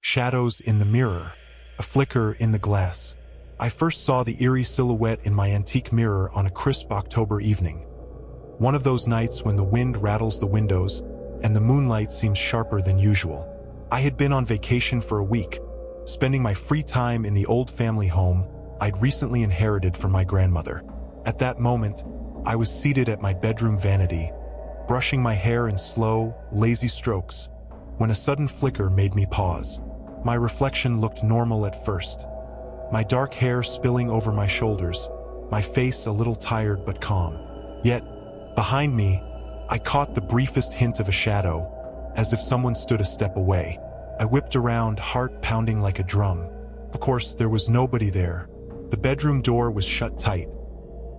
shadows in the mirror, a flicker in the glass. I first saw the eerie silhouette in my antique mirror on a crisp October evening. One of those nights when the wind rattles the windows and the moonlight seems sharper than usual. I had been on vacation for a week, spending my free time in the old family home I'd recently inherited from my grandmother. At that moment, I was seated at my bedroom vanity, brushing my hair in slow, lazy strokes, when a sudden flicker made me pause. My reflection looked normal at first. My dark hair spilling over my shoulders, my face a little tired but calm. Yet, behind me, I caught the briefest hint of a shadow, as if someone stood a step away. I whipped around, heart pounding like a drum. Of course, there was nobody there. The bedroom door was shut tight.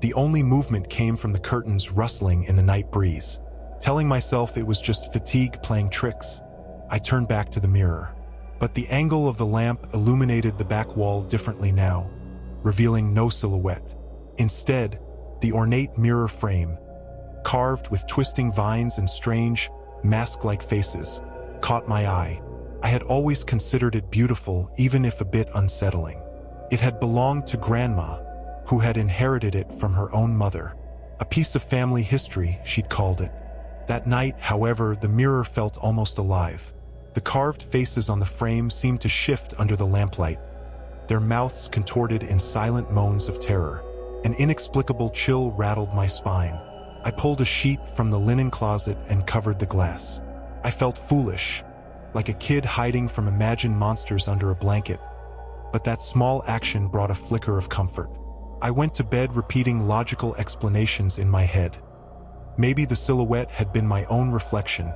The only movement came from the curtains rustling in the night breeze. Telling myself it was just fatigue playing tricks, I turned back to the mirror. But the angle of the lamp illuminated the back wall differently now, revealing no silhouette. Instead, the ornate mirror frame, carved with twisting vines and strange, mask-like faces, caught my eye. I had always considered it beautiful, even if a bit unsettling. It had belonged to Grandma, who had inherited it from her own mother. A piece of family history, she'd called it. That night, however, the mirror felt almost alive. The carved faces on the frame seemed to shift under the lamplight, their mouths contorted in silent moans of terror. An inexplicable chill rattled my spine. I pulled a sheet from the linen closet and covered the glass. I felt foolish, like a kid hiding from imagined monsters under a blanket. But that small action brought a flicker of comfort. I went to bed repeating logical explanations in my head. Maybe the silhouette had been my own reflection,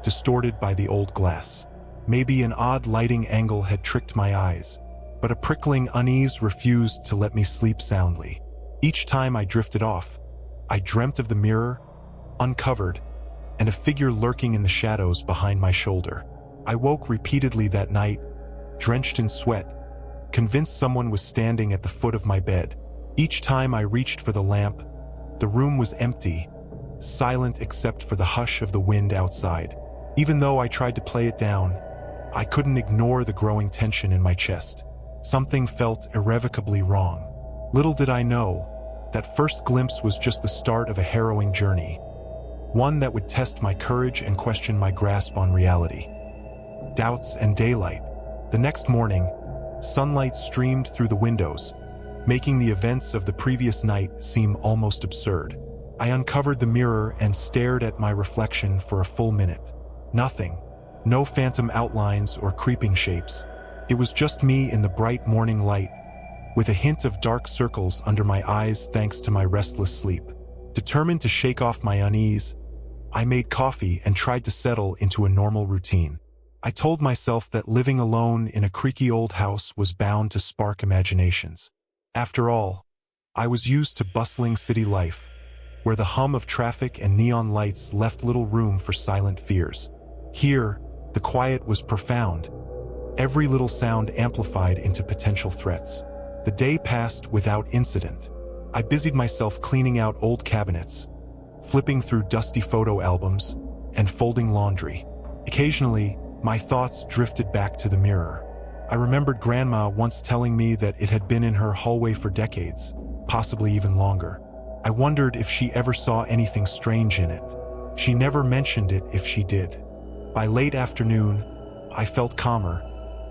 distorted by the old glass. Maybe an odd lighting angle had tricked my eyes. But a prickling unease refused to let me sleep soundly. Each time I drifted off, I dreamt of the mirror, uncovered, and a figure lurking in the shadows behind my shoulder. I woke repeatedly that night, drenched in sweat, convinced someone was standing at the foot of my bed. Each time I reached for the lamp, the room was empty, silent except for the hush of the wind outside. Even though I tried to play it down, I couldn't ignore the growing tension in my chest. Something felt irrevocably wrong. Little did I know, that first glimpse was just the start of a harrowing journey, one that would test my courage and question my grasp on reality. Doubts and daylight. The next morning, sunlight streamed through the windows, making the events of the previous night seem almost absurd. I uncovered the mirror and stared at my reflection for a full minute. Nothing. No phantom outlines or creeping shapes. It was just me in the bright morning light, with a hint of dark circles under my eyes thanks to my restless sleep. Determined to shake off my unease, I made coffee and tried to settle into a normal routine. I told myself that living alone in a creaky old house was bound to spark imaginations. After all, I was used to bustling city life, where the hum of traffic and neon lights left little room for silent fears. Here, the quiet was profound, every little sound amplified into potential threats. The day passed without incident. I busied myself cleaning out old cabinets, flipping through dusty photo albums, and folding laundry. Occasionally, my thoughts drifted back to the mirror. I remembered Grandma once telling me that it had been in her hallway for decades, possibly even longer. I wondered if she ever saw anything strange in it. She never mentioned it if she did. By late afternoon, I felt calmer,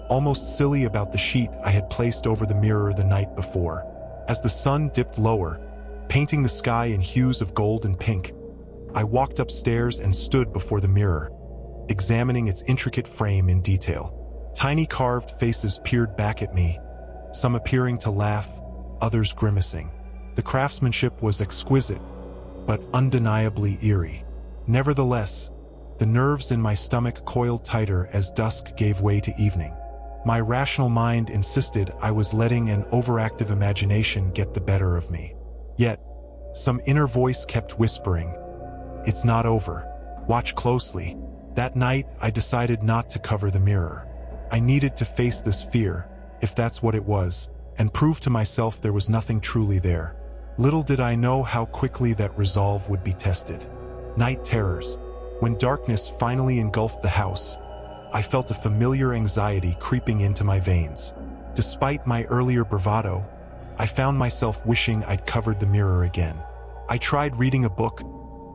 almost silly about the sheet I had placed over the mirror the night before. As the sun dipped lower, painting the sky in hues of gold and pink, I walked upstairs and stood before the mirror, examining its intricate frame in detail. Tiny carved faces peered back at me, some appearing to laugh, others grimacing. The craftsmanship was exquisite, but undeniably eerie. Nevertheless, the nerves in my stomach coiled tighter as dusk gave way to evening. My rational mind insisted I was letting an overactive imagination get the better of me. Yet, some inner voice kept whispering, "It's not over. Watch closely." That night, I decided not to cover the mirror. I needed to face this fear, if that's what it was, and prove to myself there was nothing truly there. Little did I know how quickly that resolve would be tested. Night terrors. When darkness finally engulfed the house, I felt a familiar anxiety creeping into my veins. Despite my earlier bravado, I found myself wishing I'd covered the mirror again. I tried reading a book,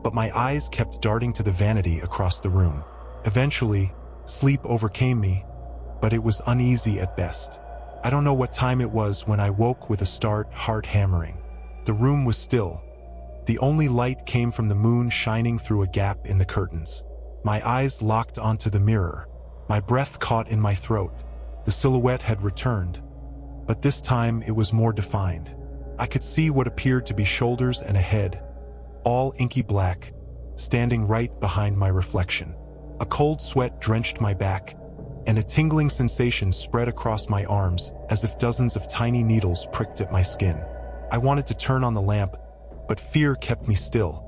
but my eyes kept darting to the vanity across the room. Eventually, sleep overcame me, but it was uneasy at best. I don't know what time it was when I woke with a start, heart hammering. The room was still. The only light came from the moon shining through a gap in the curtains. My eyes locked onto the mirror. My breath caught in my throat. The silhouette had returned, but this time it was more defined. I could see what appeared to be shoulders and a head, all inky black, standing right behind my reflection. A cold sweat drenched my back, and a tingling sensation spread across my arms as if dozens of tiny needles pricked at my skin. I wanted to turn on the lamp, but fear kept me still.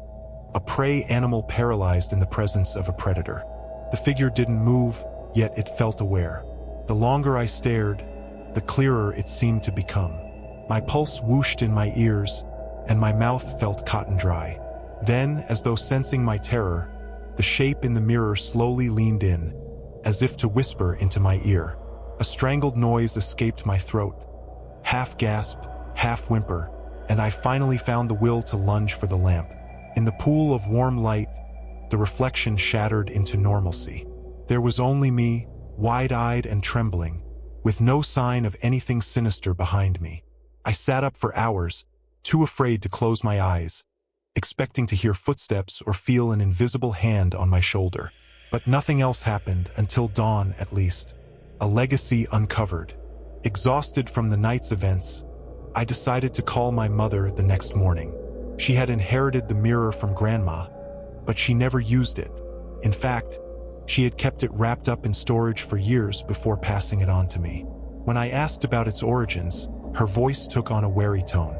A prey animal paralyzed in the presence of a predator. The figure didn't move, yet it felt aware. The longer I stared, the clearer it seemed to become. My pulse whooshed in my ears, and my mouth felt cotton dry. Then, as though sensing my terror, the shape in the mirror slowly leaned in, as if to whisper into my ear. A strangled noise escaped my throat, half gasp, half whimper, and I finally found the will to lunge for the lamp. In the pool of warm light, the reflection shattered into normalcy. There was only me, wide-eyed and trembling, with no sign of anything sinister behind me. I sat up for hours, too afraid to close my eyes, expecting to hear footsteps or feel an invisible hand on my shoulder. But nothing else happened until dawn, at least. A legacy uncovered. Exhausted from the night's events, I decided to call my mother the next morning. She had inherited the mirror from Grandma, but she never used it. In fact, she had kept it wrapped up in storage for years before passing it on to me. When I asked about its origins, her voice took on a wary tone.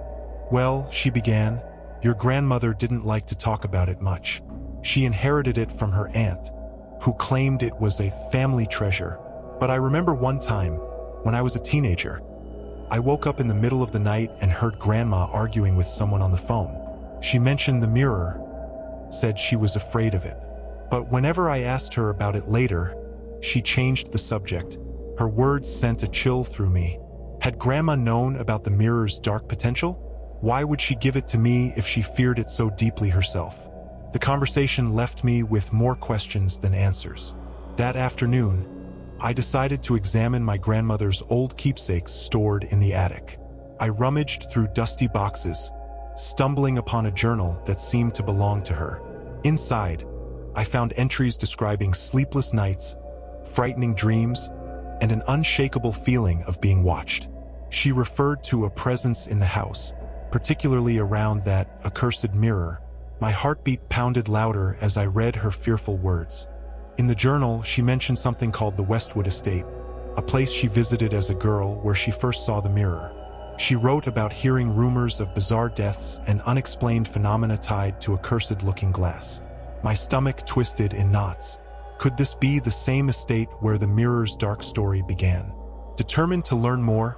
"Well," she began, "your grandmother didn't like to talk about it much. She inherited it from her aunt, who claimed it was a family treasure. But I remember one time, when I was a teenager, I woke up in the middle of the night and heard Grandma arguing with someone on the phone. She mentioned the mirror, said she was afraid of it. But whenever I asked her about it later, she changed the subject. Her words sent a chill through me. Had Grandma known about the mirror's dark potential? Why would she give it to me if she feared it so deeply herself? The conversation left me with more questions than answers. That afternoon, I decided to examine my grandmother's old keepsakes stored in the attic. I rummaged through dusty boxes, stumbling upon a journal that seemed to belong to her. Inside, I found entries describing sleepless nights, frightening dreams, and an unshakable feeling of being watched. She referred to a presence in the house, particularly around that accursed mirror. My heartbeat pounded louder as I read her fearful words. In the journal, she mentioned something called the Westwood Estate, a place she visited as a girl where she first saw the mirror. She wrote about hearing rumors of bizarre deaths and unexplained phenomena tied to accursed-looking glass. My stomach twisted in knots. Could this be the same estate where the mirror's dark story began? Determined to learn more,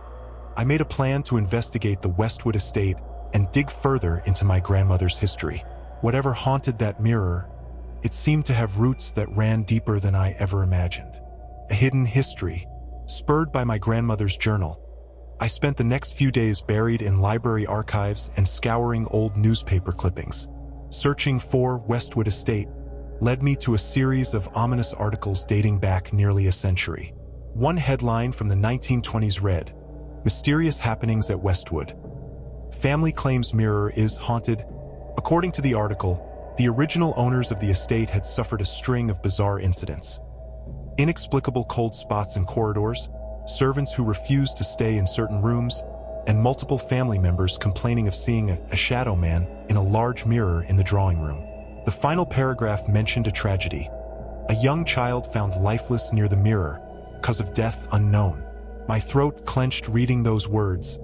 I made a plan to investigate the Westwood Estate and dig further into my grandmother's history. Whatever haunted that mirror, it seemed to have roots that ran deeper than I ever imagined. A hidden history, spurred by my grandmother's journal. I spent the next few days buried in library archives and scouring old newspaper clippings. Searching for Westwood Estate led me to a series of ominous articles dating back nearly a century. One headline from the 1920s read, "Mysterious Happenings at Westwood. Family claims mirror is haunted." According to the article, the original owners of the estate had suffered a string of bizarre incidents. Inexplicable cold spots in corridors, servants who refused to stay in certain rooms, and multiple family members complaining of seeing a shadow man in a large mirror in the drawing room. The final paragraph mentioned a tragedy. A young child found lifeless near the mirror, cause of death unknown. My throat clenched reading those words,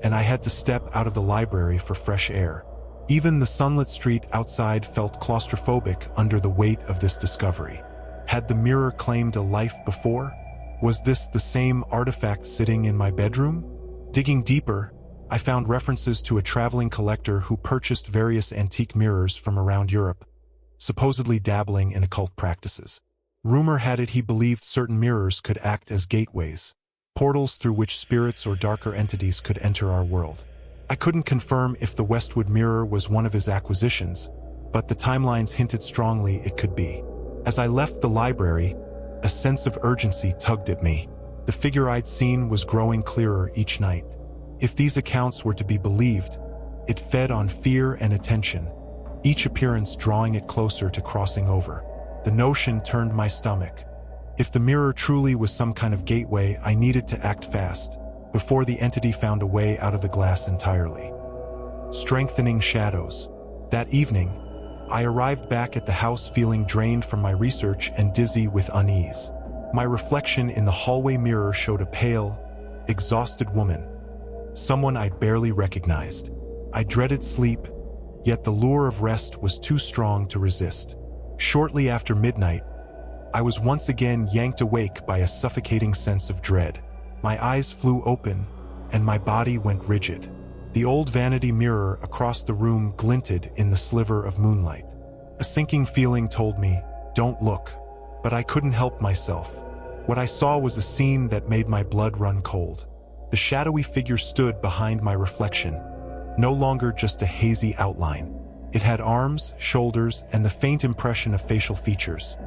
and I had to step out of the library for fresh air. Even the sunlit street outside felt claustrophobic under the weight of this discovery. Had the mirror claimed a life before? Was this the same artifact sitting in my bedroom? Digging deeper, I found references to a traveling collector who purchased various antique mirrors from around Europe, supposedly dabbling in occult practices. Rumor had it he believed certain mirrors could act as gateways, portals through which spirits or darker entities could enter our world. I couldn't confirm if the Westwood mirror was one of his acquisitions, but the timelines hinted strongly it could be. As I left the library, a sense of urgency tugged at me. The figure I'd seen was growing clearer each night. If these accounts were to be believed, it fed on fear and attention, each appearance drawing it closer to crossing over. The notion turned my stomach. If the mirror truly was some kind of gateway, I needed to act fast, before the entity found a way out of the glass entirely. Strengthening shadows. That evening, I arrived back at the house feeling drained from my research and dizzy with unease. My reflection in the hallway mirror showed a pale, exhausted woman, someone I'd barely recognized. I dreaded sleep, yet the lure of rest was too strong to resist. Shortly after midnight, I was once again yanked awake by a suffocating sense of dread. My eyes flew open, and my body went rigid. The old vanity mirror across the room glinted in the sliver of moonlight. A sinking feeling told me, "Don't look." But I couldn't help myself. What I saw was a scene that made my blood run cold. The shadowy figure stood behind my reflection, no longer just a hazy outline. It had arms, shoulders, and the faint impression of facial features,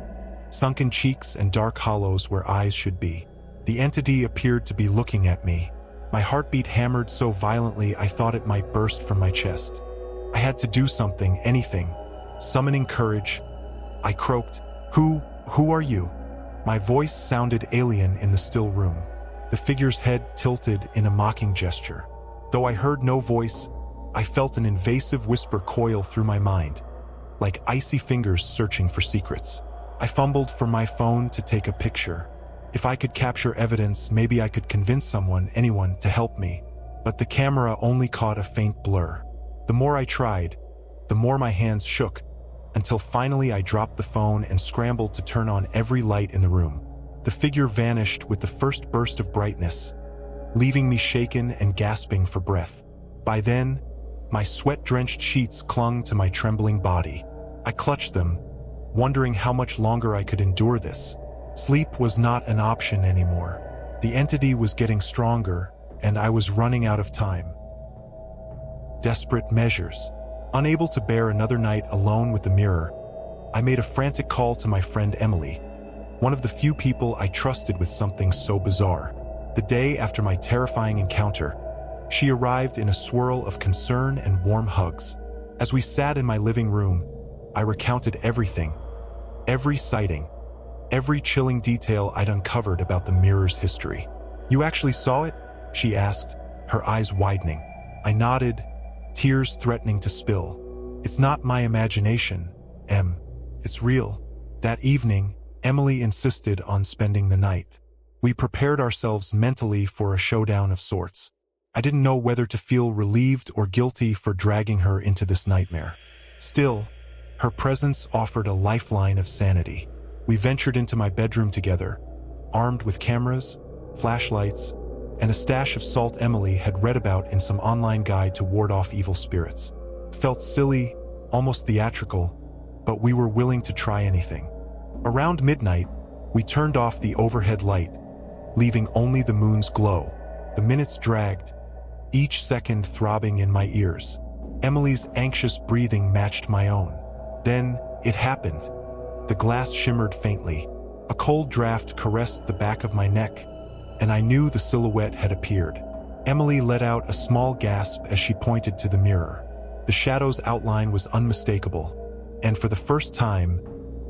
sunken cheeks and dark hollows where eyes should be. The entity appeared to be looking at me. My heartbeat hammered so violently I thought it might burst from my chest. I had to do something, anything. Summoning courage, I croaked, Who are you?" My voice sounded alien in the still room. The figure's head tilted in a mocking gesture. Though I heard no voice, I felt an invasive whisper coil through my mind, like icy fingers searching for secrets. I fumbled for my phone to take a picture. If I could capture evidence, maybe I could convince anyone to help me. But the camera only caught a faint blur. The more I tried, the more my hands shook, until finally I dropped the phone and scrambled to turn on every light in the room. The figure vanished with the first burst of brightness, leaving me shaken and gasping for breath. By then, my sweat-drenched sheets clung to my trembling body. I clutched them, wondering how much longer I could endure this. Sleep was not an option anymore. The entity was getting stronger, and I was running out of time. Desperate measures. Unable to bear another night alone with the mirror, I made a frantic call to my friend Emily, one of the few people I trusted with something so bizarre. The day after my terrifying encounter, she arrived in a swirl of concern and warm hugs. As we sat in my living room, I recounted everything, every sighting, every chilling detail I'd uncovered about the mirror's history. "You actually saw it?" she asked, her eyes widening. I nodded, tears threatening to spill. "It's not my imagination, Em. It's real." That evening, Emily insisted on spending the night. We prepared ourselves mentally for a showdown of sorts. I didn't know whether to feel relieved or guilty for dragging her into this nightmare. Still, her presence offered a lifeline of sanity. We ventured into my bedroom together, armed with cameras, flashlights, and a stash of salt Emily had read about in some online guide to ward off evil spirits. It felt silly, almost theatrical, but we were willing to try anything. Around midnight, we turned off the overhead light, leaving only the moon's glow. The minutes dragged, each second throbbing in my ears. Emily's anxious breathing matched my own. Then, it happened. The glass shimmered faintly. A cold draft caressed the back of my neck, and I knew the silhouette had appeared. Emily let out a small gasp as she pointed to the mirror. The shadow's outline was unmistakable, and for the first time,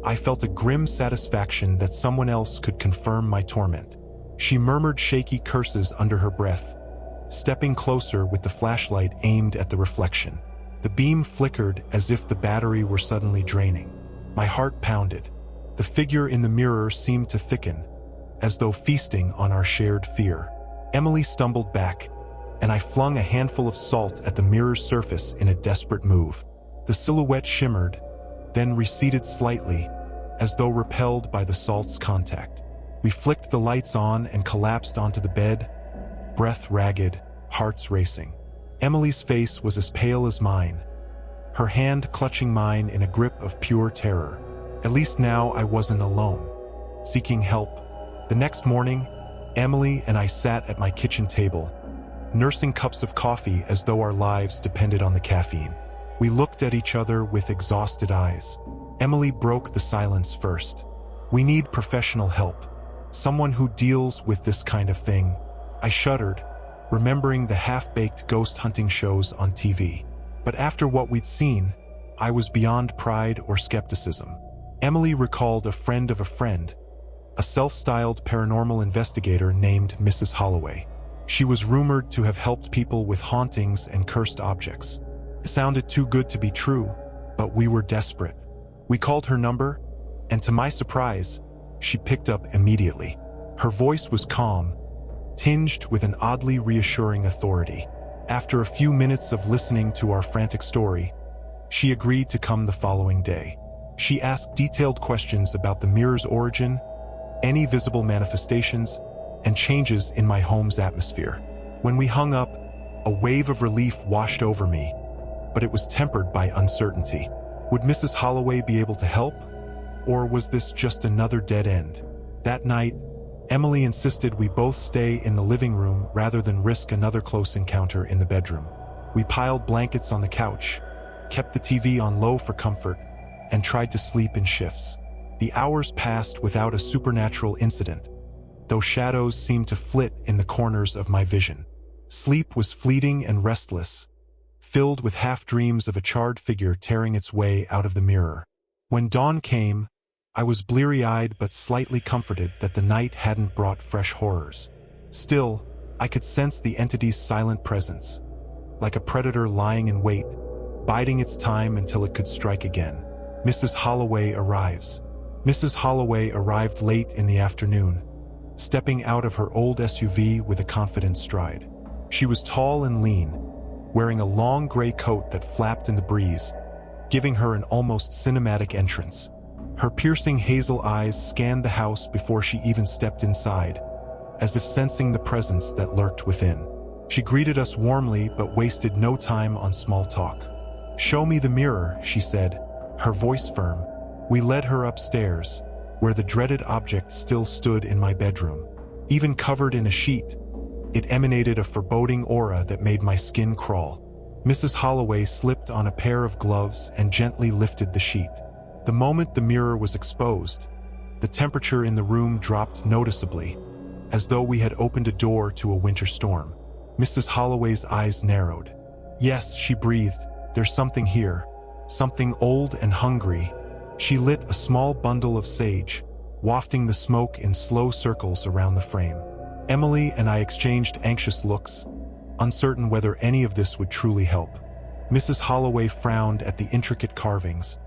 I felt a grim satisfaction that someone else could confirm my torment. She murmured shaky curses under her breath, stepping closer with the flashlight aimed at the reflection. The beam flickered as if the battery were suddenly draining. My heart pounded. The figure in the mirror seemed to thicken, as though feasting on our shared fear. Emily stumbled back, and I flung a handful of salt at the mirror's surface in a desperate move. The silhouette shimmered, then receded slightly, as though repelled by the salt's contact. We flicked the lights on and collapsed onto the bed, breath ragged, hearts racing. Emily's face was as pale as mine, her hand clutching mine in a grip of pure terror. At least now I wasn't alone. seeking help. The next morning, Emily and I sat at my kitchen table, nursing cups of coffee as though our lives depended on the caffeine. We looked at each other with exhausted eyes. Emily broke the silence first. "We need professional help. Someone who deals with this kind of thing." I shuddered, remembering the half-baked ghost hunting shows on TV. But after what we'd seen, I was beyond pride or skepticism. Emily recalled a friend of a friend, a self-styled paranormal investigator named Mrs. Holloway. She was rumored to have helped people with hauntings and cursed objects. It sounded too good to be true, but we were desperate. We called her number, and to my surprise, she picked up immediately. Her voice was calm, tinged with an oddly reassuring authority. After a few minutes of listening to our frantic story, she agreed to come the following day. She asked detailed questions about the mirror's origin, any visible manifestations, and changes in my home's atmosphere. When we hung up, a wave of relief washed over me, but it was tempered by uncertainty. Would Mrs. Holloway be able to help? Or was this just another dead end? That night, Emily insisted we both stay in the living room rather than risk another close encounter in the bedroom. We piled blankets on the couch, kept the TV on low for comfort, and tried to sleep in shifts. The hours passed without a supernatural incident, though shadows seemed to flit in the corners of my vision. Sleep was fleeting and restless, filled with half-dreams of a charred figure tearing its way out of the mirror. When dawn came, I was bleary-eyed but slightly comforted that the night hadn't brought fresh horrors. Still, I could sense the entity's silent presence, like a predator lying in wait, biding its time until it could strike again. Mrs. Holloway arrives. Mrs. Holloway arrived late in the afternoon, stepping out of her old SUV with a confident stride. She was tall and lean, wearing a long gray coat that flapped in the breeze, giving her an almost cinematic entrance. Her piercing hazel eyes scanned the house before she even stepped inside, as if sensing the presence that lurked within. She greeted us warmly but wasted no time on small talk. "Show me the mirror," she said, her voice firm. We led her upstairs, where the dreaded object still stood in my bedroom. Even covered in a sheet, it emanated a foreboding aura that made my skin crawl. Mrs. Holloway slipped on a pair of gloves and gently lifted the sheet. The moment the mirror was exposed, the temperature in the room dropped noticeably, as though we had opened a door to a winter storm. Mrs. Holloway's eyes narrowed. "Yes," she breathed, "there's something here. Something old and hungry." She lit a small bundle of sage, wafting the smoke in slow circles around the frame. Emily and I exchanged anxious looks, uncertain whether any of this would truly help. Mrs. Holloway frowned at the intricate carvings,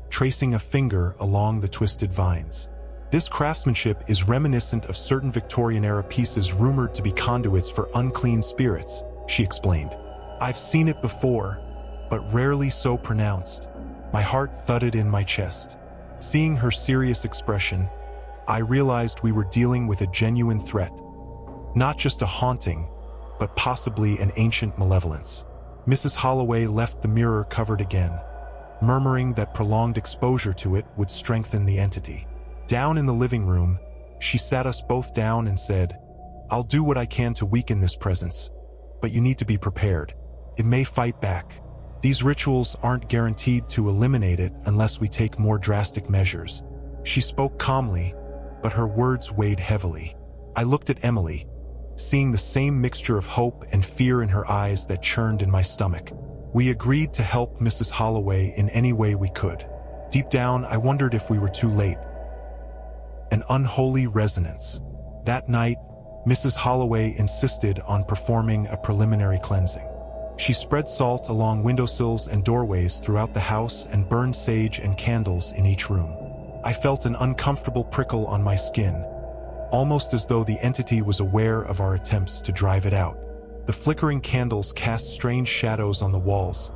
tracing a finger along the twisted vines. "This craftsmanship is reminiscent of certain Victorian-era pieces rumored to be conduits for unclean spirits," she explained. "I've seen it before, but rarely so pronounced." My heart thudded in my chest. Seeing her serious expression, I realized we were dealing with a genuine threat. Not just a haunting, but possibly an ancient malevolence. Mrs. Holloway left the mirror covered again, murmuring that prolonged exposure to it would strengthen the entity. Down in the living room, she sat us both down and said, "I'll do what I can to weaken this presence, but you need to be prepared. It may fight back. These rituals aren't guaranteed to eliminate it unless we take more drastic measures." She spoke calmly, but her words weighed heavily. I looked at Emily, seeing the same mixture of hope and fear in her eyes that churned in my stomach. We agreed to help Mrs. Holloway in any way we could. Deep down, I wondered if we were too late. An unholy resonance. That night, Mrs. Holloway insisted on performing a preliminary cleansing. She spread salt along windowsills and doorways throughout the house and burned sage and candles in each room. I felt an uncomfortable prickle on my skin, almost as though the entity was aware of our attempts to drive it out. The flickering candles cast strange shadows on the walls,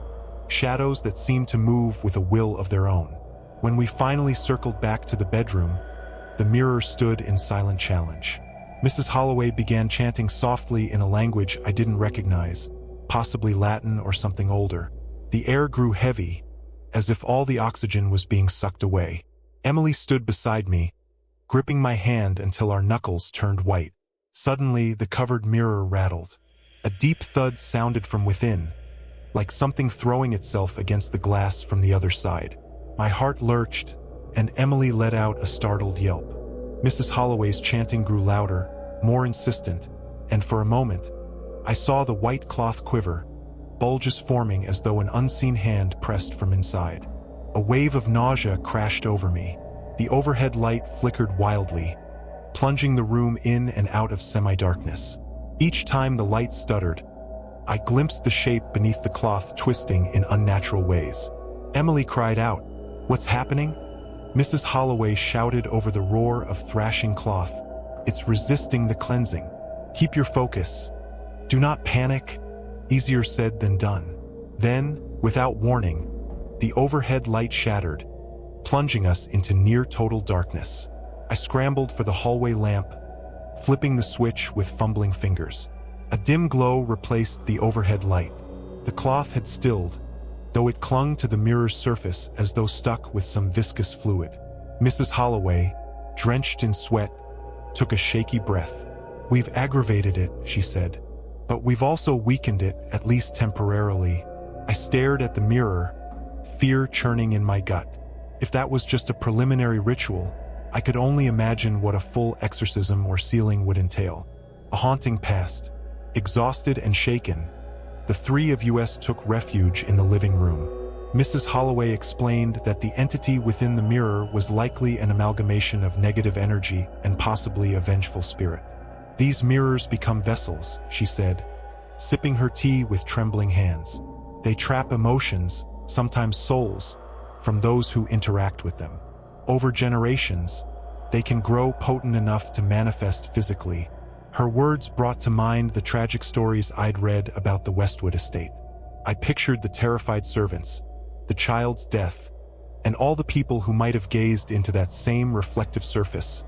shadows that seemed to move with a will of their own. When we finally circled back to the bedroom, the mirror stood in silent challenge. Mrs. Holloway began chanting softly in a language I didn't recognize, possibly Latin or something older. The air grew heavy, as if all the oxygen was being sucked away. Emily stood beside me, gripping my hand until our knuckles turned white. Suddenly, the covered mirror rattled. A deep thud sounded from within, like something throwing itself against the glass from the other side. My heart lurched, and Emily let out a startled yelp. Mrs. Holloway's chanting grew louder, more insistent, and for a moment, I saw the white cloth quiver, bulges forming as though an unseen hand pressed from inside. A wave of nausea crashed over me. The overhead light flickered wildly, plunging the room in and out of semi-darkness. Each time the light stuttered, I glimpsed the shape beneath the cloth twisting in unnatural ways. Emily cried out, "What's happening?" Mrs. Holloway shouted over the roar of thrashing cloth, "It's resisting the cleansing. Keep your focus. Do not panic." Easier said than done. Then, without warning, the overhead light shattered, plunging us into near-total darkness. I scrambled for the hallway lamp, flipping the switch with fumbling fingers. A dim glow replaced the overhead light. The cloth had stilled, though it clung to the mirror's surface as though stuck with some viscous fluid. Mrs. Holloway, drenched in sweat, took a shaky breath. "We've aggravated it," she said, "but we've also weakened it, at least temporarily." I stared at the mirror, fear churning in my gut. If that was just a preliminary ritual, I could only imagine what a full exorcism or sealing would entail. A haunting past. Exhausted and shaken, the three of us took refuge in the living room. Mrs. Holloway explained that the entity within the mirror was likely an amalgamation of negative energy and possibly a vengeful spirit. "These mirrors become vessels," she said, sipping her tea with trembling hands. "They trap emotions, sometimes souls, from those who interact with them. Over generations, they can grow potent enough to manifest physically." Her words brought to mind the tragic stories I'd read about the Westwood estate. I pictured the terrified servants, the child's death, and all the people who might have gazed into that same reflective surface,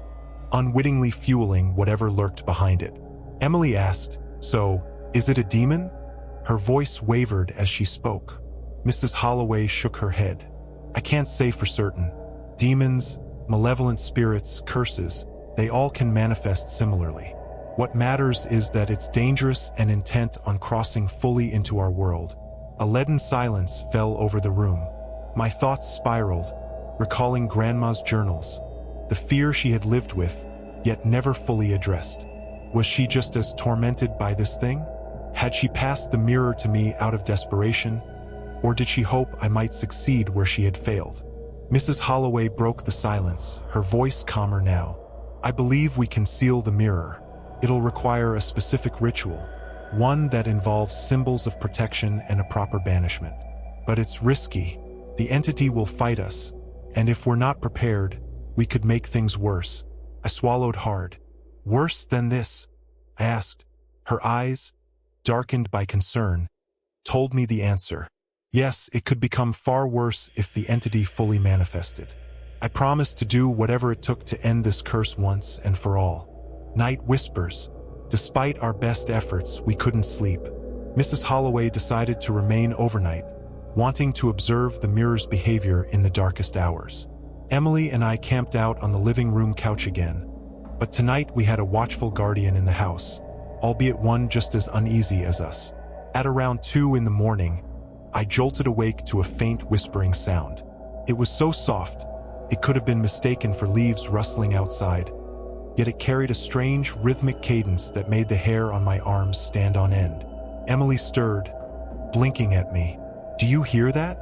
unwittingly fueling whatever lurked behind it. Emily asked, "So, is it a demon?" Her voice wavered as she spoke. Mrs. Holloway shook her head. "I can't say for certain. Demons, malevolent spirits, curses, they all can manifest similarly. What matters is that it's dangerous and intent on crossing fully into our world." A leaden silence fell over the room. My thoughts spiraled, recalling Grandma's journals, the fear she had lived with, yet never fully addressed. Was she just as tormented by this thing? Had she passed the mirror to me out of desperation? Or did she hope I might succeed where she had failed? Mrs. Holloway broke the silence, her voice calmer now. "I believe we can seal the mirror. It'll require a specific ritual, one that involves symbols of protection and a proper banishment. But it's risky. The entity will fight us, and if we're not prepared, we could make things worse." I swallowed hard. "Worse than this?" I asked. Her eyes, darkened by concern, told me the answer. Yes, it could become far worse if the entity fully manifested. I promised to do whatever it took to end this curse once and for all. Night whispers. Despite our best efforts, we couldn't sleep. Mrs. Holloway decided to remain overnight, wanting to observe the mirror's behavior in the darkest hours. Emily and I camped out on the living room couch again, but tonight we had a watchful guardian in the house, albeit one just as uneasy as us. At around 2 in the morning, I jolted awake to a faint whispering sound. It was so soft, it could have been mistaken for leaves rustling outside, yet it carried a strange, rhythmic cadence that made the hair on my arms stand on end. Emily stirred, blinking at me. "Do you hear that?"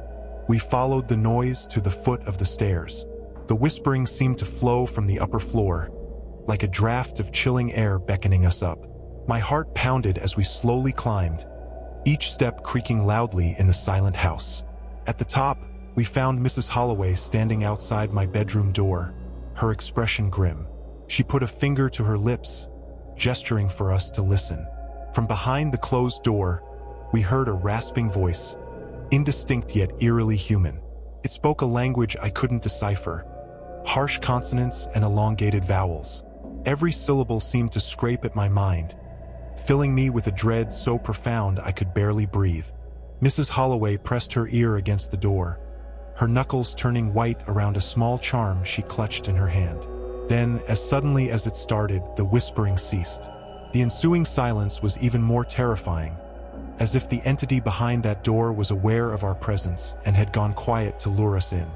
We followed the noise to the foot of the stairs. The whispering seemed to flow from the upper floor, like a draft of chilling air beckoning us up. My heart pounded as we slowly climbed, each step creaking loudly in the silent house. At the top, we found Mrs. Holloway standing outside my bedroom door, her expression grim. She put a finger to her lips, gesturing for us to listen. From behind the closed door, we heard a rasping voice, indistinct yet eerily human. It spoke a language I couldn't decipher, harsh consonants and elongated vowels. Every syllable seemed to scrape at my mind, filling me with a dread so profound I could barely breathe. Mrs. Holloway pressed her ear against the door, her knuckles turning white around a small charm she clutched in her hand. Then, as suddenly as it started, the whispering ceased. The ensuing silence was even more terrifying, as if the entity behind that door was aware of our presence and had gone quiet to lure us in.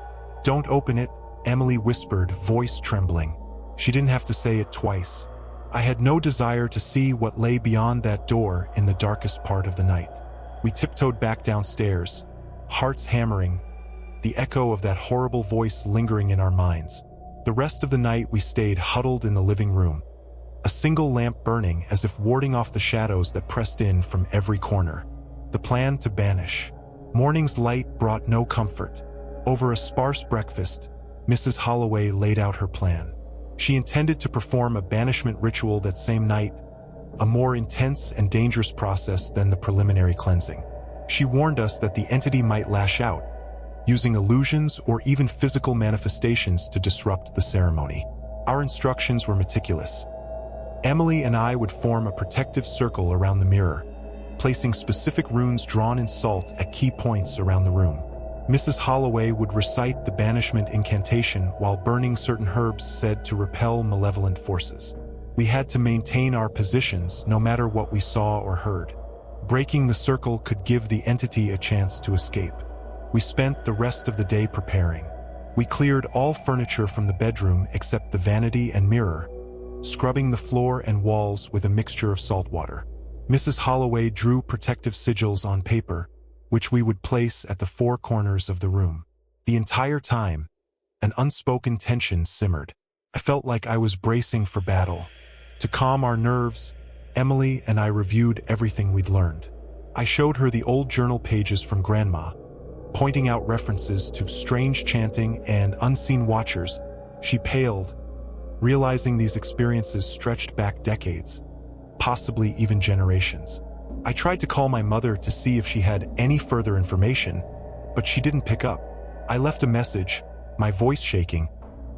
"Don't open it," Emily whispered, voice trembling. She didn't have to say it twice. I had no desire to see what lay beyond that door in the darkest part of the night. We tiptoed back downstairs, hearts hammering, the echo of that horrible voice lingering in our minds. The rest of the night we stayed huddled in the living room, a single lamp burning as if warding off the shadows that pressed in from every corner. The plan to banish. Morning's light brought no comfort. Over a sparse breakfast, Mrs. Holloway laid out her plan. She intended to perform a banishment ritual that same night, a more intense and dangerous process than the preliminary cleansing. She warned us that the entity might lash out, using illusions or even physical manifestations to disrupt the ceremony. Our instructions were meticulous. Emily and I would form a protective circle around the mirror, placing specific runes drawn in salt at key points around the room. Mrs. Holloway would recite the banishment incantation while burning certain herbs said to repel malevolent forces. We had to maintain our positions no matter what we saw or heard. Breaking the circle could give the entity a chance to escape. We spent the rest of the day preparing. We cleared all furniture from the bedroom except the vanity and mirror, scrubbing the floor and walls with a mixture of salt water. Mrs. Holloway drew protective sigils on paper, which we would place at the four corners of the room. The entire time, an unspoken tension simmered. I felt like I was bracing for battle. To calm our nerves, Emily and I reviewed everything we'd learned. I showed her the old journal pages from Grandma, pointing out references to strange chanting and unseen watchers. She paled, realizing these experiences stretched back decades, possibly even generations. I tried to call my mother to see if she had any further information, but she didn't pick up. I left a message, my voice shaking,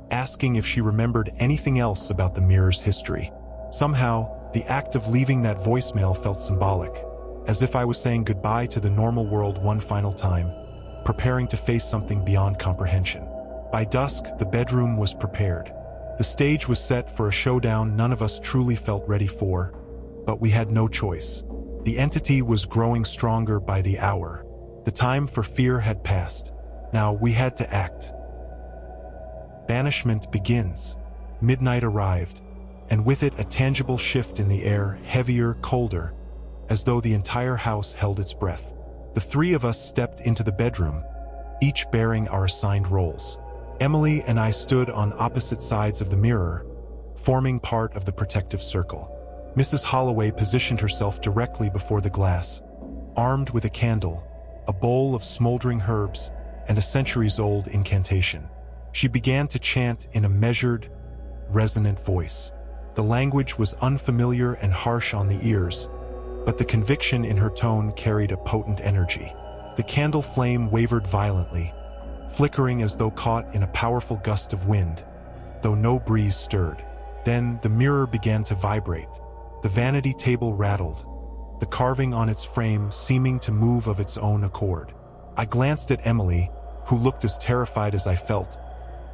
asking if she remembered anything else about the mirror's history. Somehow, the act of leaving that voicemail felt symbolic, as if I was saying goodbye to the normal world one final time, preparing to face something beyond comprehension. By dusk, the bedroom was prepared. The stage was set for a showdown none of us truly felt ready for, but we had no choice. The entity was growing stronger by the hour. The time for fear had passed. Now we had to act. Banishment begins. Midnight arrived, and with it a tangible shift in the air, heavier, colder, as though the entire house held its breath. The three of us stepped into the bedroom, each bearing our assigned roles. Emily and I stood on opposite sides of the mirror, forming part of the protective circle. Mrs. Holloway positioned herself directly before the glass, armed with a candle, a bowl of smoldering herbs, and a centuries-old incantation. She began to chant in a measured, resonant voice. The language was unfamiliar and harsh on the ears, but the conviction in her tone carried a potent energy. The candle flame wavered violently, flickering as though caught in a powerful gust of wind, though no breeze stirred. Then the mirror began to vibrate. The vanity table rattled, the carving on its frame seeming to move of its own accord. I glanced at Emily, who looked as terrified as I felt,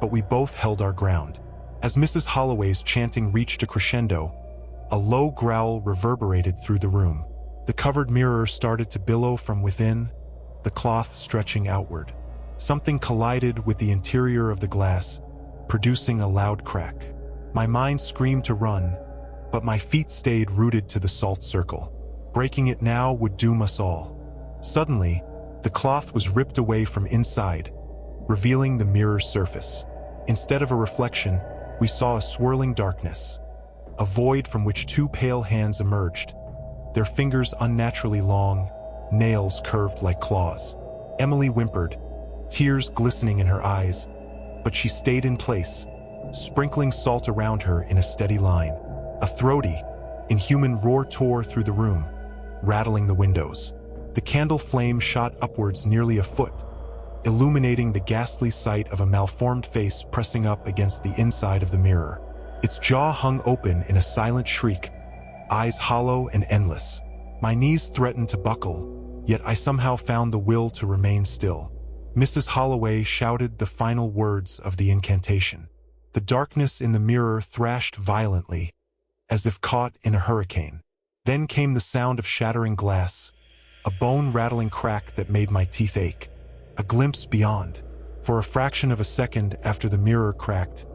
but we both held our ground. As Mrs. Holloway's chanting reached a crescendo, a low growl reverberated through the room. The covered mirror started to billow from within, the cloth stretching outward. Something collided with the interior of the glass, producing a loud crack. My mind screamed to run, but my feet stayed rooted to the salt circle. Breaking it now would doom us all. Suddenly, the cloth was ripped away from inside, revealing the mirror's surface. Instead of a reflection, we saw a swirling darkness, a void from which two pale hands emerged, their fingers unnaturally long, nails curved like claws. Emily whimpered, tears glistening in her eyes, but she stayed in place, sprinkling salt around her in a steady line. A throaty, inhuman roar tore through the room, rattling the windows. The candle flame shot upwards nearly a foot, illuminating the ghastly sight of a malformed face pressing up against the inside of the mirror. Its jaw hung open in a silent shriek, eyes hollow and endless. My knees threatened to buckle, yet I somehow found the will to remain still. Mrs. Holloway shouted the final words of the incantation. The darkness in the mirror thrashed violently, as if caught in a hurricane. Then came the sound of shattering glass, a bone-rattling crack that made my teeth ache. A glimpse beyond. For a fraction of a second after the mirror cracked,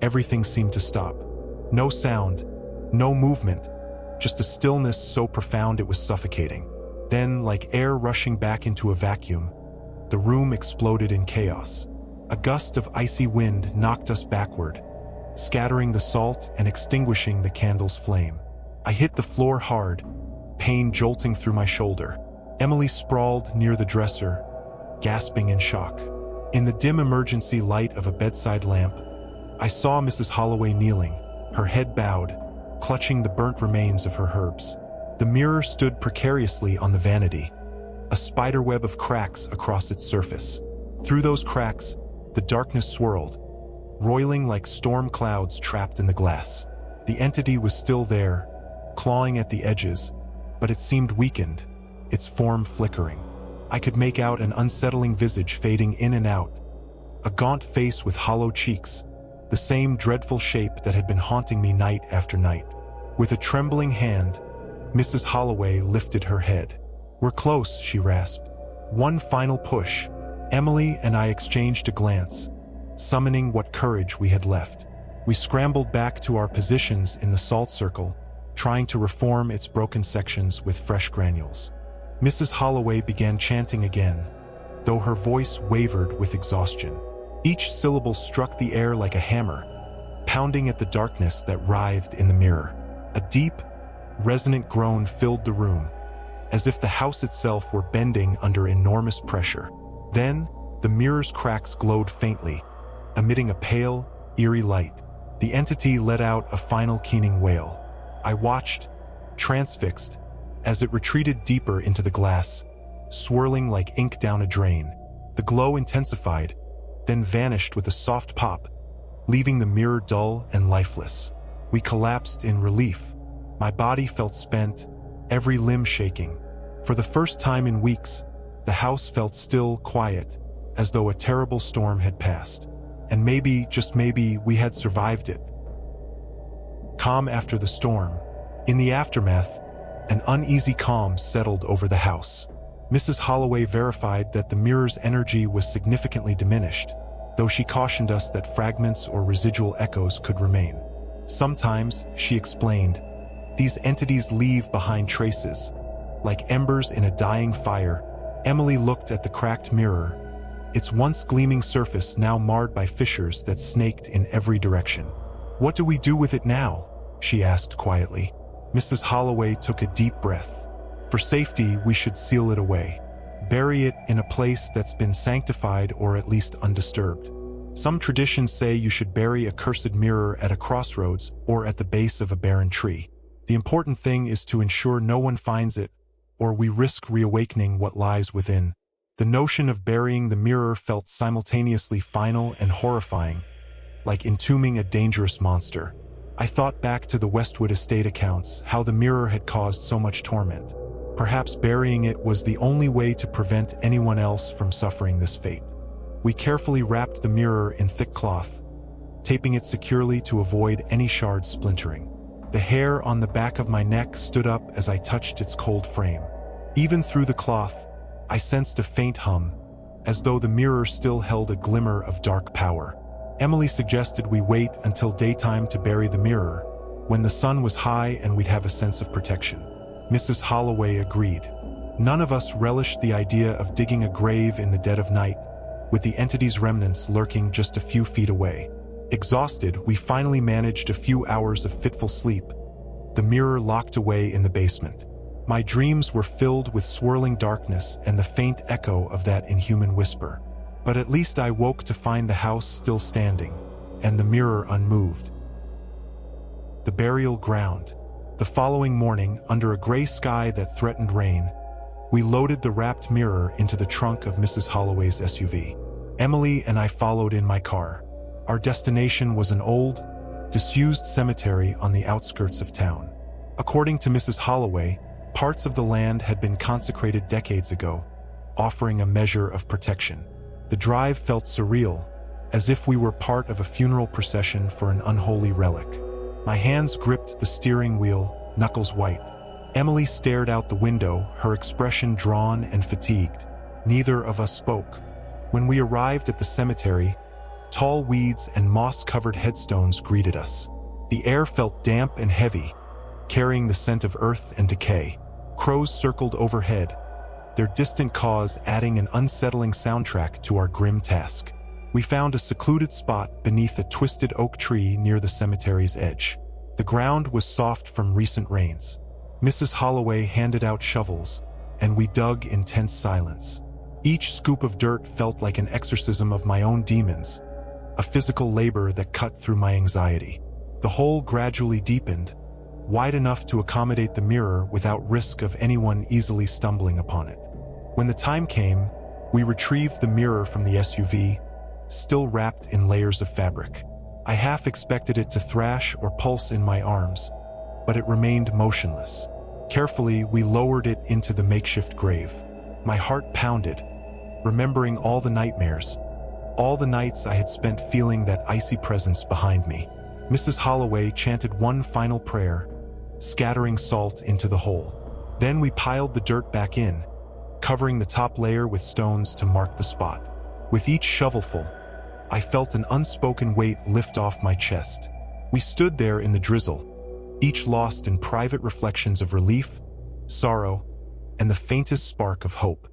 everything seemed to stop. No sound, no movement, just a stillness so profound it was suffocating. Then, like air rushing back into a vacuum, the room exploded in chaos. A gust of icy wind knocked us backward, scattering the salt and extinguishing the candle's flame. I hit the floor hard, pain jolting through my shoulder. Emily sprawled near the dresser, gasping in shock. In the dim emergency light of a bedside lamp, I saw Mrs. Holloway kneeling, her head bowed, clutching the burnt remains of her herbs. The mirror stood precariously on the vanity, a spiderweb of cracks across its surface. Through those cracks, the darkness swirled, roiling like storm clouds trapped in the glass. The entity was still there, clawing at the edges, but it seemed weakened, its form flickering. I could make out an unsettling visage fading in and out, a gaunt face with hollow cheeks, the same dreadful shape that had been haunting me night after night. With a trembling hand, Mrs. Holloway lifted her head. "We're close," she rasped. "One final push." Emily and I exchanged a glance, summoning what courage we had left. We scrambled back to our positions in the salt circle, trying to reform its broken sections with fresh granules. Mrs. Holloway began chanting again, though her voice wavered with exhaustion. Each syllable struck the air like a hammer, pounding at the darkness that writhed in the mirror. A deep, resonant groan filled the room, as if the house itself were bending under enormous pressure. Then, the mirror's cracks glowed faintly, emitting a pale, eerie light. The entity let out a final keening wail. I watched, transfixed, as it retreated deeper into the glass, swirling like ink down a drain. The glow intensified, then vanished with a soft pop, leaving the mirror dull and lifeless. We collapsed in relief. My body felt spent, every limb shaking. For the first time in weeks, the house felt still, quiet, as though a terrible storm had passed. And maybe, just maybe, we had survived it. Calm after the storm. In the aftermath, an uneasy calm settled over the house. Mrs. Holloway verified that the mirror's energy was significantly diminished, though she cautioned us that fragments or residual echoes could remain. Sometimes, she explained, these entities leave behind traces, like embers in a dying fire. Emily looked at the cracked mirror, its once gleaming surface now marred by fissures that snaked in every direction. "What do we do with it now?" she asked quietly. Mrs. Holloway took a deep breath. "For safety, we should seal it away. Bury it in a place that's been sanctified or at least undisturbed. Some traditions say you should bury a cursed mirror at a crossroads or at the base of a barren tree. The important thing is to ensure no one finds it, or we risk reawakening what lies within." The notion of burying the mirror felt simultaneously final and horrifying, like entombing a dangerous monster. I thought back to the Westwood estate accounts, how the mirror had caused so much torment. Perhaps burying it was the only way to prevent anyone else from suffering this fate. We carefully wrapped the mirror in thick cloth, taping it securely to avoid any shards splintering. The hair on the back of my neck stood up as I touched its cold frame. Even through the cloth, I sensed a faint hum, as though the mirror still held a glimmer of dark power. Emily suggested we wait until daytime to bury the mirror, when the sun was high and we'd have a sense of protection. Mrs. Holloway agreed. None of us relished the idea of digging a grave in the dead of night, with the entity's remnants lurking just a few feet away. Exhausted, we finally managed a few hours of fitful sleep, the mirror locked away in the basement. My dreams were filled with swirling darkness and the faint echo of that inhuman whisper. But at least I woke to find the house still standing, and the mirror unmoved. The burial ground. The following morning, under a gray sky that threatened rain, we loaded the wrapped mirror into the trunk of Mrs. Holloway's SUV. Emily and I followed in my car. Our destination was an old, disused cemetery on the outskirts of town. According to Mrs. Holloway, parts of the land had been consecrated decades ago, offering a measure of protection. The drive felt surreal, as if we were part of a funeral procession for an unholy relic. My hands gripped the steering wheel, knuckles white. Emily stared out the window, her expression drawn and fatigued. Neither of us spoke. When we arrived at the cemetery, tall weeds and moss-covered headstones greeted us. The air felt damp and heavy, carrying the scent of earth and decay. Crows circled overhead, their distant caws adding an unsettling soundtrack to our grim task. We found a secluded spot beneath a twisted oak tree near the cemetery's edge. The ground was soft from recent rains. Mrs. Holloway handed out shovels, and we dug in tense silence. Each scoop of dirt felt like an exorcism of my own demons, a physical labor that cut through my anxiety. The hole gradually deepened, wide enough to accommodate the mirror without risk of anyone easily stumbling upon it. When the time came, we retrieved the mirror from the SUV, still wrapped in layers of fabric. I half expected it to thrash or pulse in my arms, but it remained motionless. Carefully, we lowered it into the makeshift grave. My heart pounded, remembering all the nightmares, all the nights I had spent feeling that icy presence behind me. Mrs. Holloway chanted one final prayer, scattering salt into the hole. Then we piled the dirt back in, covering the top layer with stones to mark the spot. With each shovelful, I felt an unspoken weight lift off my chest. We stood there in the drizzle, each lost in private reflections of relief, sorrow, and the faintest spark of hope.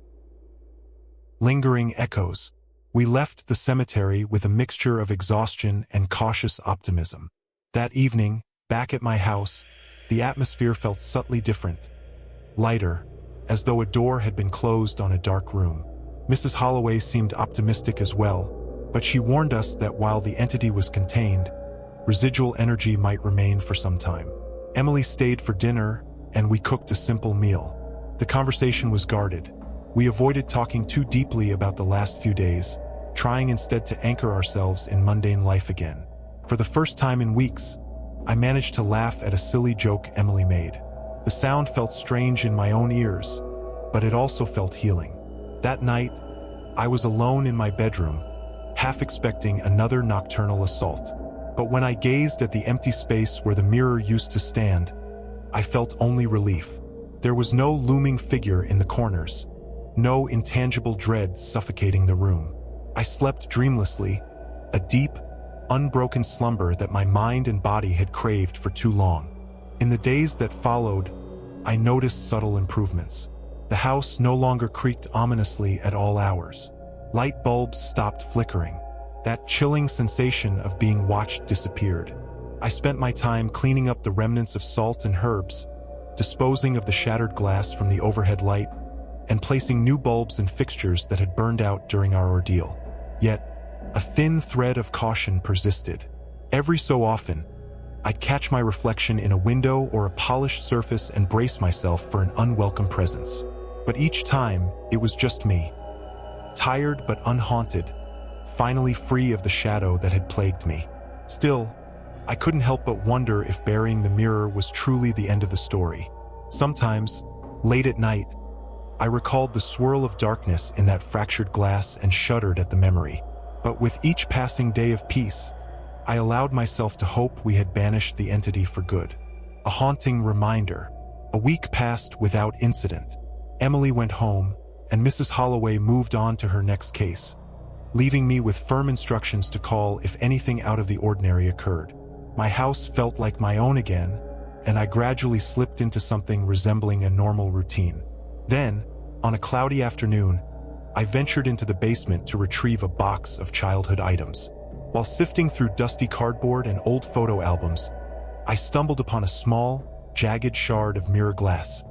Lingering echoes. We left the cemetery with a mixture of exhaustion and cautious optimism. That evening, back at my house, the atmosphere felt subtly different, lighter, as though a door had been closed on a dark room. Mrs. Holloway seemed optimistic as well, but she warned us that while the entity was contained, residual energy might remain for some time. Emily stayed for dinner, and we cooked a simple meal. The conversation was guarded. We avoided talking too deeply about the last few days, trying instead to anchor ourselves in mundane life again. For the first time in weeks, I managed to laugh at a silly joke Emily made. The sound felt strange in my own ears, but it also felt healing. That night, I was alone in my bedroom, half expecting another nocturnal assault. But when I gazed at the empty space where the mirror used to stand, I felt only relief. There was no looming figure in the corners, no intangible dread suffocating the room. I slept dreamlessly, a deep, unbroken slumber that my mind and body had craved for too long. In the days that followed, I noticed subtle improvements. The house no longer creaked ominously at all hours. Light bulbs stopped flickering. That chilling sensation of being watched disappeared. I spent my time cleaning up the remnants of salt and herbs, disposing of the shattered glass from the overhead light, and placing new bulbs and fixtures that had burned out during our ordeal. Yet, a thin thread of caution persisted. Every so often, I'd catch my reflection in a window or a polished surface and brace myself for an unwelcome presence. But each time, it was just me. Tired but unhaunted, finally free of the shadow that had plagued me. Still, I couldn't help but wonder if burying the mirror was truly the end of the story. Sometimes, late at night, I recalled the swirl of darkness in that fractured glass and shuddered at the memory. But with each passing day of peace, I allowed myself to hope we had banished the entity for good. A haunting reminder. A week passed without incident. Emily went home, and Mrs. Holloway moved on to her next case, leaving me with firm instructions to call if anything out of the ordinary occurred. My house felt like my own again, and I gradually slipped into something resembling a normal routine. Then, on a cloudy afternoon, I ventured into the basement to retrieve a box of childhood items. While sifting through dusty cardboard and old photo albums, I stumbled upon a small, jagged shard of mirror glass,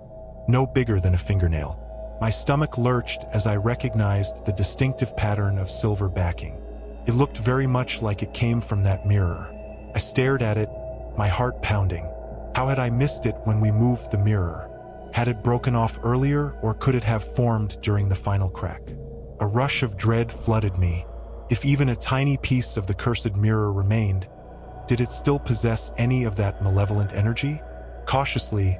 no bigger than a fingernail. My stomach lurched as I recognized the distinctive pattern of silver backing. It looked very much like it came from that mirror. I stared at it, my heart pounding. How had I missed it when we moved the mirror? Had it broken off earlier, or could it have formed during the final crack? A rush of dread flooded me. If even a tiny piece of the cursed mirror remained, did it still possess any of that malevolent energy? Cautiously,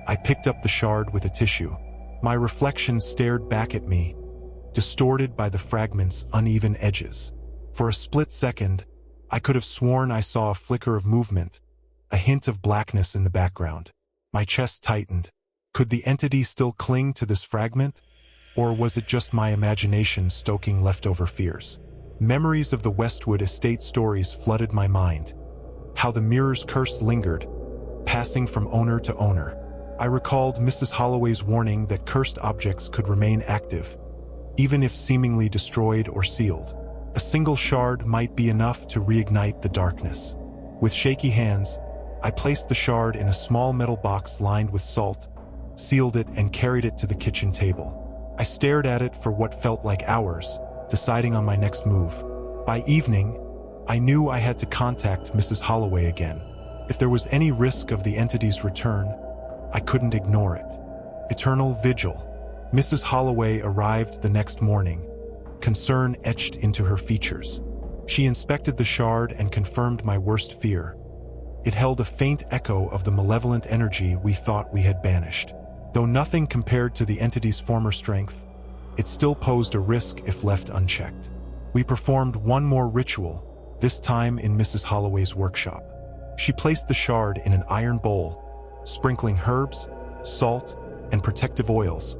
I picked up the shard with a tissue. My reflection stared back at me, distorted by the fragment's uneven edges. For a split second, I could have sworn I saw a flicker of movement, a hint of blackness in the background. My chest tightened. Could the entity still cling to this fragment? Or was it just my imagination stoking leftover fears? Memories of the Westwood estate stories flooded my mind. How the mirror's curse lingered, passing from owner to owner. I recalled Mrs. Holloway's warning that cursed objects could remain active, even if seemingly destroyed or sealed. A single shard might be enough to reignite the darkness. With shaky hands, I placed the shard in a small metal box lined with salt, sealed it, and carried it to the kitchen table. I stared at it for what felt like hours, deciding on my next move. By evening, I knew I had to contact Mrs. Holloway again. If there was any risk of the entity's return, I couldn't ignore it. Eternal vigil. Mrs. Holloway arrived the next morning, concern etched into her features. She inspected the shard and confirmed my worst fear. It held a faint echo of the malevolent energy we thought we had banished. Though nothing compared to the entity's former strength, it still posed a risk if left unchecked. We performed one more ritual, this time in Mrs. Holloway's workshop. She placed the shard in an iron bowl, sprinkling herbs, salt, and protective oils,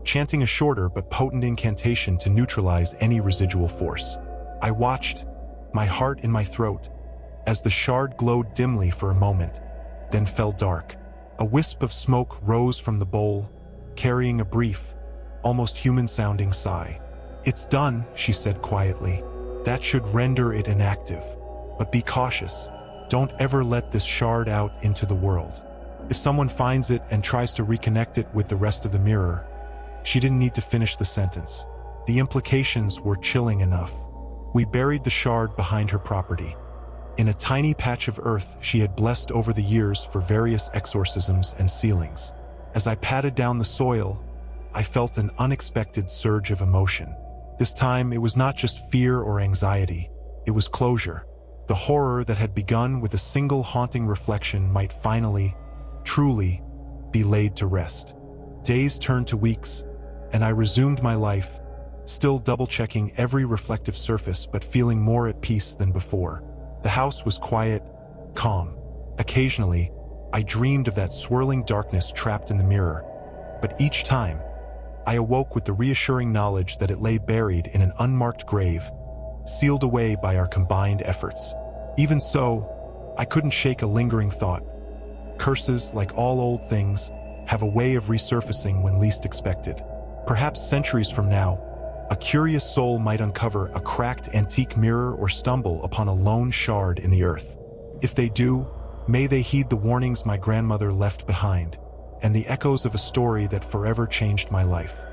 chanting a shorter but potent incantation to neutralize any residual force. I watched, my heart in my throat, as the shard glowed dimly for a moment, then fell dark. A wisp of smoke rose from the bowl, carrying a brief, almost human-sounding sigh. "It's done," she said quietly. "That should render it inactive. But be cautious. Don't ever let this shard out into the world. If someone finds it and tries to reconnect it with the rest of the mirror." She didn't need to finish the sentence. The implications were chilling enough. We buried the shard behind her property, in a tiny patch of earth she had blessed over the years for various exorcisms and sealings. As I patted down the soil, I felt an unexpected surge of emotion. This time it was not just fear or anxiety, it was closure. The horror that had begun with a single haunting reflection might finally, truly, be laid to rest. Days turned to weeks, and I resumed my life, still double-checking every reflective surface but feeling more at peace than before. The house was quiet, calm. Occasionally, I dreamed of that swirling darkness trapped in the mirror, but each time, I awoke with the reassuring knowledge that it lay buried in an unmarked grave, sealed away by our combined efforts. Even so, I couldn't shake a lingering thought. Curses, like all old things, have a way of resurfacing when least expected. Perhaps centuries from now, a curious soul might uncover a cracked antique mirror or stumble upon a lone shard in the earth. If they do, may they heed the warnings my grandmother left behind, and the echoes of a story that forever changed my life.